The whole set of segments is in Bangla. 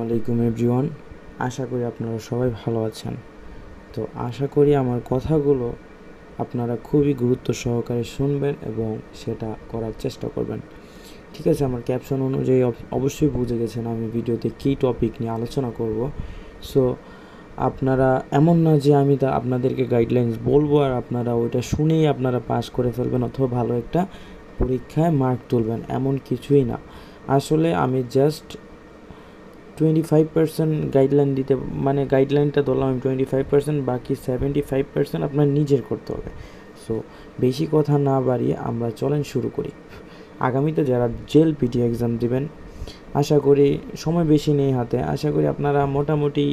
আলাইকুম এভরিওয়ান। আশা করি আপনারা সবাই ভালো আছেন। তো আশা করি আমার কথাগুলো আপনারা খুবই গুরুত্ব সহকারে শুনবেন এবং সেটা করার চেষ্টা করবেন। ঠিক আছে, আমার ক্যাপশন অনুযায়ী অবশ্যই বুঝে গেছেন আমি ভিডিওতে কী টপিক নিয়ে আলোচনা করব। সো আপনারা এমন না যে আমি আপনাদেরকে গাইডলাইন্স বলবো আর আপনারা ওইটা শুনেই আপনারা পাস করে ফেলবেন অথবা ভালো একটা পরীক্ষায় মার্ক তুলবেন, এমন কিছুই না। আসলে আমি জাস্ট 25% গাইডলাইন দিতে, মানে গাইডলাইনটা ধরলাম আমি 25%, বাকি 75% আপনার নিজের করতে হবে। সো বেশি কথা না বাড়িয়ে আমরা চলেন শুরু করি। আগামীতে যারা জেএলপিটি এক্সাম দিবেন, আশা করি সময় বেশি নেই হাতে, আশা করি আপনারা মোটামুটি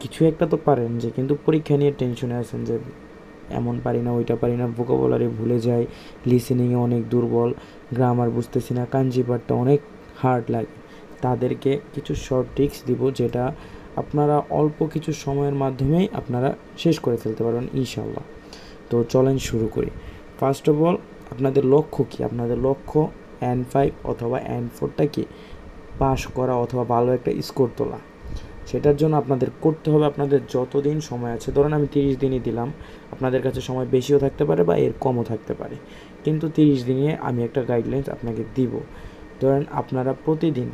কিছু একটা তো পারেন, যে কিন্তু পরীক্ষা নিয়ে টেনশনে আছেন যে এমন পারি না, ওইটা পারি না, ভোকাবুলারি ভুলে যাই, লিসেনিংয়ে অনেক দুর্বল, গ্রামার বুঝতেছি না, কাঞ্জি পাঠটা অনেক হার্ড লাগে, তাদেরকে কিছু শর্ট ট্রিক্স দিব যেটা আপনারা অল্প কিছু সময়ের মাধ্যমেই আপনারা শেষ করে ফেলতে পারবেন ইনশাল্লাহ। তো চলেন শুরু করি। ফার্স্ট অফ অল, আপনাদের লক্ষ্য কী? আপনাদের লক্ষ্য N5 অথবা N4টা কি পাস করা অথবা ভালো একটা স্কোর তোলা। সেটার জন্য আপনাদের করতে হবে, আপনাদের যতদিন সময় আছে, ধরুন আমি 30 দিনই দিলাম, আপনাদের কাছে সময় বেশিও থাকতে পারে বা এর কমও থাকতে পারে, কিন্তু 30 দিনে আমি একটা গাইডলাইন্স আপনাকে দিব। ধরেন আপনারা প্রতিদিন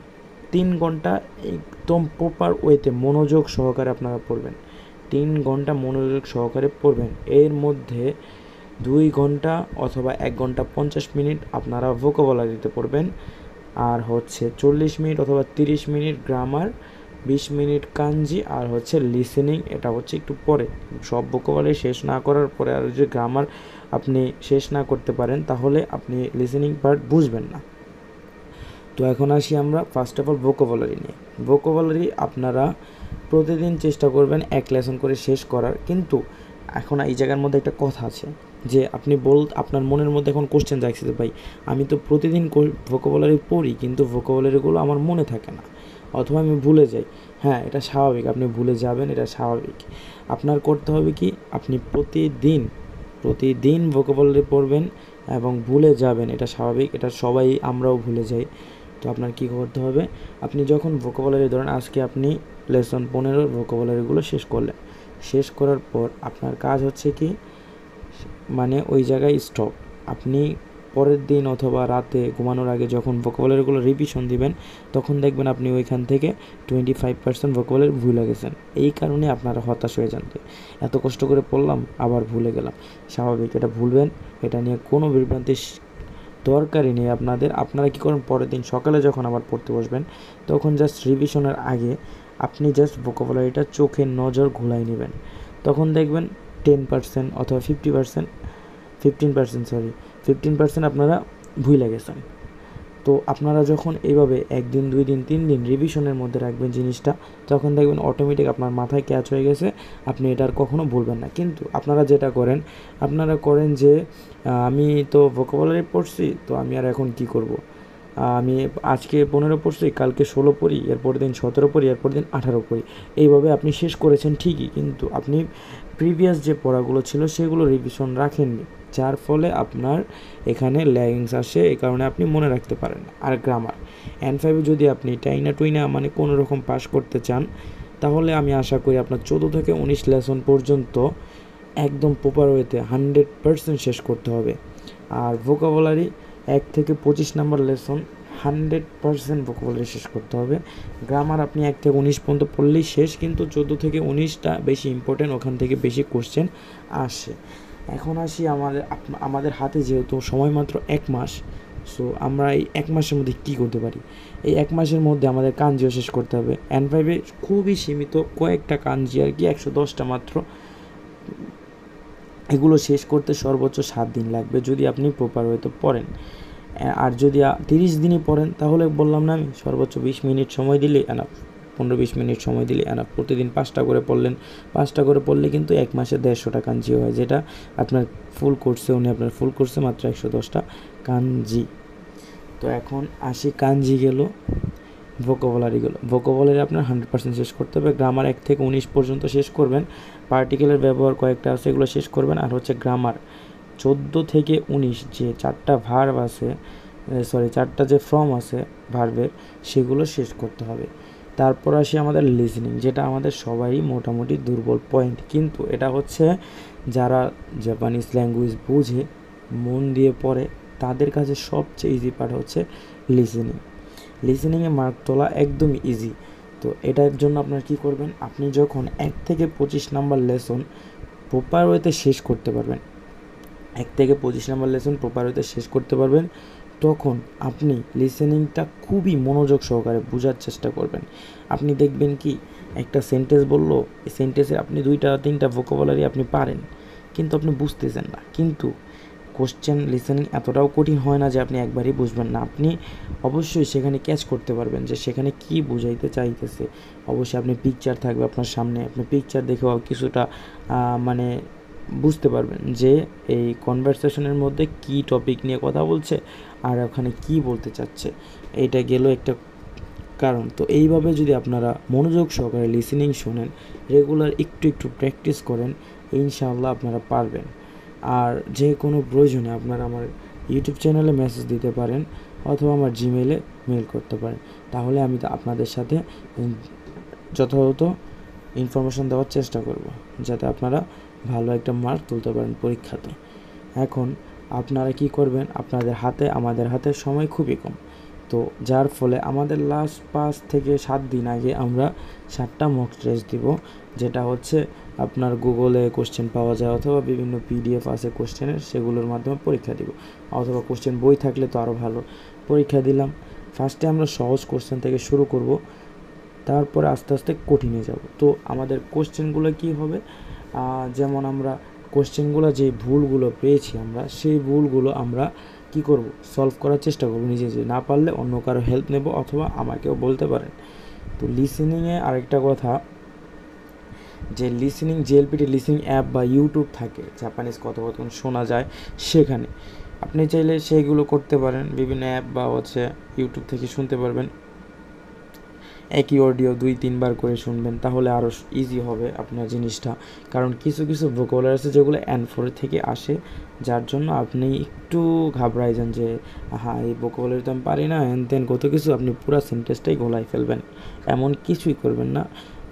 3 ঘন্টা একদম প্রপার ওয়েতে মনোযোগ সহকারে আপনারা পড়বেন, 3 ঘন্টা মনোযোগ সহকারে পড়বেন। এর মধ্যে 2 ঘন্টা অথবা 1 ঘন্টা 50 মিনিট আপনারা ভোকাবুলারিতে পড়বেন, আর 40 মিনিট অথবা 30 মিনিট গ্রামার, 20 মিনিট কাঞ্জি, আর লিসেনিং, এটা একটু পরে। সব ভোকাবুলারি শেষ না করার পরে আর যদি গ্রামার আপনি শেষ না করতে পারেন তাহলে আপনি লিসেনিং পার্ট বুঝবেন না। তো এখন আসি আমরা ফার্স্ট অফ অল ভোকাবুলারি নিয়ে। ভোকাবুলারি আপনারা প্রতিদিন চেষ্টা করবেন 1 লেসন করে শেষ করার, কিন্তু এখন এই জায়গার মধ্যে একটা কথা আছে যে আপনার মনের মধ্যে এখন কোশ্চেন জাগছে যে ভাই আমি তো প্রতিদিন ভোকাবুলারি পড়ি কিন্তু ভোকাবুলারিগুলো আমার মনে থাকে না অথবা আমি ভুলে যাই। হ্যাঁ, এটা স্বাভাবিক, আপনি ভুলে যাবেন, এটা স্বাভাবিক। আপনার করতে হবে কি, আপনি প্রতিদিন ভোকাবুলারি পড়বেন এবং ভুলে যাবেন, এটা স্বাভাবিক, এটা সবাই আমরাও ভুলে যাই। তো আপনার কী করতে হবে, আপনি যখন ভোকাবুলারি ধরেন আজকে আপনি লেসন 15 ভোকাবুলারিগুলো শেষ করার পর আপনার কাজ কি, মানে ওই জায়গায় স্টপ। আপনি পরের দিন অথবা রাতে ঘুমানোর আগে যখন ভোকাবুলারিগুলো রিভিশন দিবেন তখন দেখবেন আপনি ওইখান থেকে 25% ভোকাবুলারি ভুলে গেছেন। এই কারণে আপনারা হতাশ হয়ে যান, এত কষ্ট করে পড়লাম আবার ভুলে গেলাম। স্বাভাবিক, এটা ভুলবেন, এটা নিয়ে কোনো বিভ্রান্তির দরকারই নেই আপনারা কী করেন, পরের দিন সকালে যখন আবার পড়তে বসবেন তখন জাস্ট রিভিশনের আগে আপনি জাস্ট ভোকাবুলারিটা চোখে নজর ঘোলাই নেবেন, তখন দেখবেন 10% অথবা 15% আপনারা ভুলে গেছেন। তো আপনারা যখন এইভাবে 1 দিন 2 দিন 3 দিন রিভিশনের মধ্যে রাখবেন জিনিসটা, তখন দেখবেন অটোমেটিক আপনার মাথায় ক্যাচ হয়ে গেছে, আপনি এটা আর কখনও ভুলবেন না। কিন্তু আপনারা যেটা করেন, আপনারা করেন যে আমি তো ভোকাবুলারি পড়ছি, তো আমি আর এখন কি করব, আমি আজকে 15 পড়ছি, কালকে 16 পড়ি, এরপর দিন 17 পড়ি, এরপর দিন 18 পড়ি। এইভাবে আপনি শেষ করেছেন ঠিকই, কিন্তু আপনি প্রিভিয়াস যে পড়াগুলো ছিল সেগুলো রিভিশন রাখেননি, যার ফলে আপনার এখানে ল্যাগিংস আসে, এই কারণে আপনি মনে রাখতে পারেন না। আর গ্রামার N5 যদি আপনি টাইনা মানে কোনো রকম পাস করতে চান, তাহলে আমি আশা করি আপনার 14 থেকে 19 লেসন পর্যন্ত একদম প্রপার ওয়েতে 100% শেষ করতে হবে। আর ভোকাবুলারি 1 থেকে 25 নাম্বার লেসন 100% ভোকাবুলারি শেষ করতে হবে। গ্রামার আপনি 1 থেকে 19 পর্যন্ত পড়লেই শেষ, কিন্তু 14 থেকে 19টা বেশি ইম্পর্টেন্ট, ওখান থেকে বেশি কোশ্চেন আসে। এখন আসি আমাদের হাতে যেহেতু সময় মাত্র 1 মাস, সো আমরা এই 1 মাসের মধ্যে কী করতে পারি। এই 1 মাসের মধ্যে আমাদের কাঞ্জিও শেষ করতে হবে। N5 খুবই সীমিত কয়েকটা কাঞ্জি আর কি, 110টা মাত্র। এগুলো শেষ করতে সর্বোচ্চ 7 দিন লাগবে যদি আপনি প্রপার ওয়েতে পড়েন। আর যদি 30 দিনই পড়েন তাহলে বললাম না আমি, সর্বোচ্চ 20 মিনিট সময় দিলে এনাফ, 15-20 মিনিট সময় দিলে এনাফ। প্রতিদিন 5টা করে পড়লেন, 5টা করে পড়লে কিন্তু 1 মাসে 150টা কাঞ্জি হয়, যেটা আপনার ফুল কোর্সে মাত্র 110টা কাঞ্জি। তো এখন আসি, কাঞ্জি গেল, ভোকাবুলারি আপনার 100% শেষ করতে হবে। গ্রামার 1 থেকে 19 পর্যন্ত শেষ করবেন, পার্টিকেলের ব্যবহার কয়েকটা আছে এগুলো শেষ করবেন। আর গ্রামার 14 থেকে 19 যে 4টা ভার্ব আছে, 4টা যে ফর্ম আছে ভার্বের, সেগুলো শেষ করতে হবে। তারপর আসি আমাদের লিসেনিং, যেটা আমাদের সবারই মোটামুটি দুর্বল পয়েন্ট, কিন্তু এটা হচ্ছে যারা জাপানিজ ল্যাঙ্গুয়েজ বুঝে মন দিয়ে পড়ে তাদের কাছে সবচেয়ে ইজি পার্ট হচ্ছে লিসেনিং। লিসেনিংয়ে মার্ক তোলা একদমই ইজি। তো এটার জন্য আপনার কি করবেন, আপনি যখন 1 থেকে 25 নাম্বার লেসন প্রপার ওয়েতে শেষ করতে পারবেন, 1 থেকে 25 নাম্বার লেসন প্রপার ওয়েতে শেষ করতে পারবেন, তখন আপনি লিসেনিংটা খুবই মনোযোগ সহকারে বোঝার চেষ্টা করবেন। আপনি দেখবেন কি একটা সেন্টেন্স বললো, এই সেন্টেন্সে আপনি 2-3টা ভোকাবুলারি আপনি পারেন, কিন্তু আপনি বুঝতেছেন না। কিন্তু কোশ্চেন লিসেনিং এতটাও কঠিন হয় না যে আপনি একবারই বুঝবেন না, আপনি অবশ্যই সেখানে ক্যাচ করতে পারবেন যে সেখানে কি বুঝাইতে চাইতেছে। অবশ্যই আপনি পিকচার থাকবে আপনার সামনে, আপনি পিকচার দেখেও কিছুটা মানে বুঝতে পারবেন যে এই কনভারসেশনের মধ্যে কি টপিক নিয়ে কথা বলছে আর ওখানে কি বলতে চাচ্ছে। এইটা গেল একটা কারণ। তো এইভাবে যদি আপনারা মনোযোগ সহকারে লিসেনিং শোনেন, রেগুলার একটু একটু প্র্যাকটিস করেন, ইনশাআল্লাহ আপনারা পারবেন। আর যে কোনো প্রয়োজনে আপনারা আমার ইউটিউব চ্যানেলে মেসেজ দিতে পারেন অথবা আমার জিমেইলে মেল করতে পারেন, তাহলে আমি আপনাদের সাথে যথাযথ ইনফরমেশন দেওয়ার চেষ্টা করব, যাতে আপনারা ভালো একটা মার্ক তুলতে পারেন পরীক্ষাতে। এখন আপনারা কি করবেন, আপনাদের হাতে আমাদের হাতে সময় খুবই কম, তো যার ফলে আমাদের লাস্ট 5 থেকে 7 দিন আগে আমরা 7টা মক টেস্ট দিব, যেটা হচ্ছে আপনার গুগলে কোশ্চেন পাওয়া যায় অথবা বিভিন্ন PDF আছে কোশ্চেনের, সেগুলোর মাধ্যমে পরীক্ষা দিব, অথবা কোশ্চেন বই থাকলে তো আরও ভালো। পরীক্ষা দিলাম, ফার্স্টে আমরা সহজ কোশ্চেন থেকে শুরু করব, তারপরে আস্তে আস্তে কঠিনে যাব। তো আমাদের কোশ্চেনগুলো কি হবে, যেমন আমরা কোশ্চেনগুলো যে ভুলগুলো পেয়েছি আমরা সেই ভুলগুলো আমরা কি করব, সলভ করার চেষ্টা করব নিজে, যে না পারলে অন্য কারো হেল্প নেব অথবা আমাকেও বলতে পারেন। তো লিসেনিংয়ে আরেকটা কথা, যে লিসেনিং JLPT লিসেনিং অ্যাপ বা ইউটিউব থাকে, জাপানিজ কথোপকথন শোনা যায়, সেখানে আপনি চাইলে সেইগুলো করতে পারেন। বিভিন্ন অ্যাপ বা হচ্ছে ইউটিউব থেকে শুনতে পারবেন, একই অডিও 2-3 বার করে শুনবেন, তাহলে আরও ইজি হবে আপনার জিনিসটা। কারণ কিছু কিছু ভোকাবুলারি আছে যেগুলো N4 থেকে আসে, যার জন্য আপনি একটু ঘাবড়াই যান যে হ্যাঁ এই ভোকাবুলারি তো আমি পারি না, তেন কত কিছু, আপনি পুরো সেন্টেন্সটাই গোলাই ফেলবেন। এমন কিছুই করবেন না,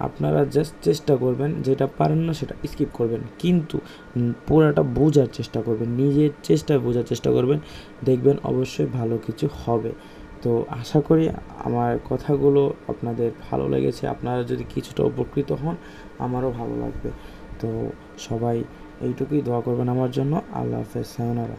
আপনারা জাস্ট চেষ্টা করবেন, যেটা পারেন না সেটা স্কিপ করবেন, কিন্তু পুরাটা বোঝার চেষ্টা করবেন, নিজের চেষ্টায় বোঝার চেষ্টা করবেন, দেখবেন অবশ্যই ভালো কিছু হবে। তো আশা করি আমার কথাগুলো আপনাদের ভালো লেগেছে, আপনারা যদি কিছুটা উপকৃত হন আমারও ভালো লাগবে। তো সবাই এইটুকুই দোয়া করবেন আমার জন্য। আল্লাহ হাফেজ, সায়োনারা।